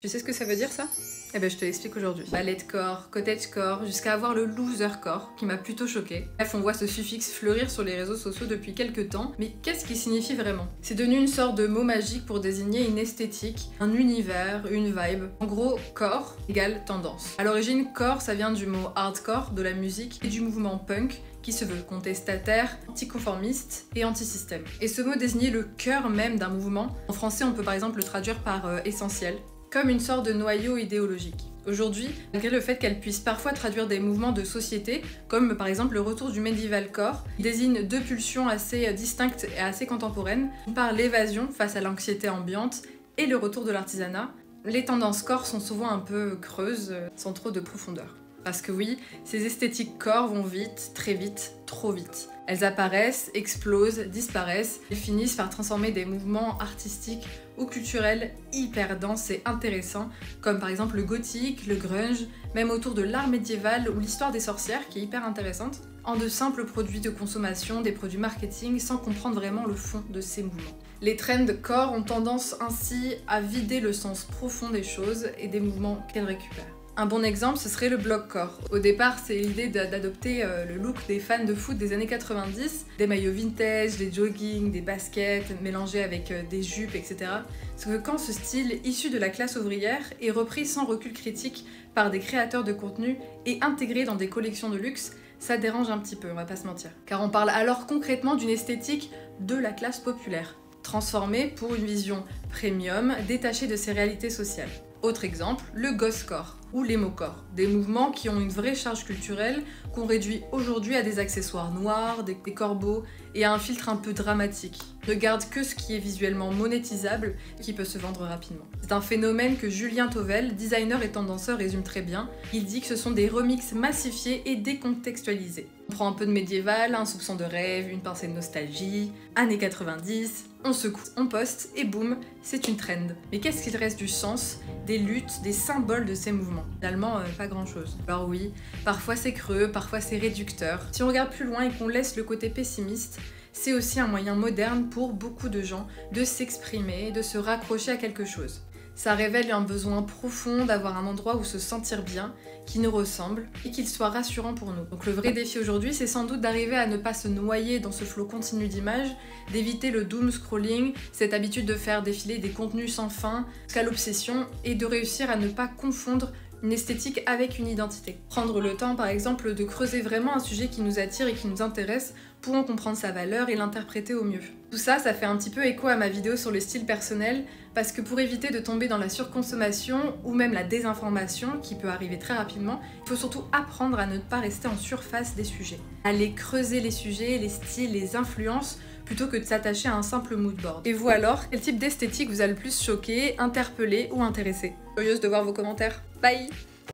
Tu sais ce que ça veut dire ça? Eh ben je te l'explique aujourd'hui. Balletcore, cottagecore, jusqu'à avoir le losercore, qui m'a plutôt choquée. Bref, on voit ce suffixe fleurir sur les réseaux sociaux depuis quelques temps, mais qu'est-ce qu'il signifie vraiment? C'est devenu une sorte de mot magique pour désigner une esthétique, un univers, une vibe. En gros, core égale tendance. À l'origine, core, ça vient du mot hardcore, de la musique, et du mouvement punk, qui se veut contestataire, anticonformiste et anti-système. Et ce mot désignait le cœur même d'un mouvement. En français, on peut par exemple le traduire par essentiel, comme une sorte de noyau idéologique. Aujourd'hui, malgré le fait qu'elle puisse parfois traduire des mouvements de société, comme par exemple le retour du medievalcore, qui désigne deux pulsions assez distinctes et assez contemporaines, par l'évasion face à l'anxiété ambiante et le retour de l'artisanat, les tendances core sont souvent un peu creuses, sans trop de profondeur. Parce que oui, ces esthétiques corps vont vite, très vite, trop vite. Elles apparaissent, explosent, disparaissent, et finissent par transformer des mouvements artistiques ou culturels hyper denses et intéressants, comme par exemple le gothique, le grunge, même autour de l'art médiéval ou l'histoire des sorcières, qui est hyper intéressante, en de simples produits de consommation, des produits marketing, sans comprendre vraiment le fond de ces mouvements. Les trends corps ont tendance ainsi à vider le sens profond des choses et des mouvements qu'elles récupèrent. Un bon exemple, ce serait le blogcore. Au départ, c'est l'idée d'adopter le look des fans de foot des années 90, des maillots vintage, des joggings, des baskets mélangés avec des jupes, etc. Sauf que quand ce style issu de la classe ouvrière est repris sans recul critique par des créateurs de contenu et intégré dans des collections de luxe, ça dérange un petit peu, on va pas se mentir. Car on parle alors concrètement d'une esthétique de la classe populaire, transformée pour une vision premium, détachée de ses réalités sociales. Autre exemple, le ghostcore ou l'emocore, des mouvements qui ont une vraie charge culturelle qu'on réduit aujourd'hui à des accessoires noirs, des corbeaux et à un filtre un peu dramatique. Ne garde que ce qui est visuellement monétisable et qui peut se vendre rapidement. C'est un phénomène que Julien Tauvel, designer et tendanceur, résume très bien. Il dit que ce sont des remixes massifiés et décontextualisés. On prend un peu de médiéval, un soupçon de rêve, une pincée de nostalgie, années 90, on secoue, on poste et boum, c'est une trend. Mais qu'est-ce qu'il reste du sens, des luttes, des symboles de ces mouvements? Finalement, pas grand-chose. Alors oui, parfois c'est creux, parfois c'est réducteur. Si on regarde plus loin et qu'on laisse le côté pessimiste, c'est aussi un moyen moderne pour beaucoup de gens de s'exprimer, de se raccrocher à quelque chose. Ça révèle un besoin profond d'avoir un endroit où se sentir bien, qui nous ressemble et qu'il soit rassurant pour nous. Donc le vrai défi aujourd'hui, c'est sans doute d'arriver à ne pas se noyer dans ce flot continu d'images, d'éviter le doom scrolling, cette habitude de faire défiler des contenus sans fin, jusqu'à l'obsession, et de réussir à ne pas confondre une esthétique avec une identité. Prendre le temps par exemple de creuser vraiment un sujet qui nous attire et qui nous intéresse pour en comprendre sa valeur et l'interpréter au mieux. Tout ça, ça fait un petit peu écho à ma vidéo sur le style personnel, parce que pour éviter de tomber dans la surconsommation ou même la désinformation qui peut arriver très rapidement, il faut surtout apprendre à ne pas rester en surface des sujets. Aller creuser les sujets, les styles, les influences, plutôt que de s'attacher à un simple moodboard. Et vous alors, quel type d'esthétique vous a le plus choqué, interpellé ou intéressé? Curieuse de voir vos commentaires. Bye!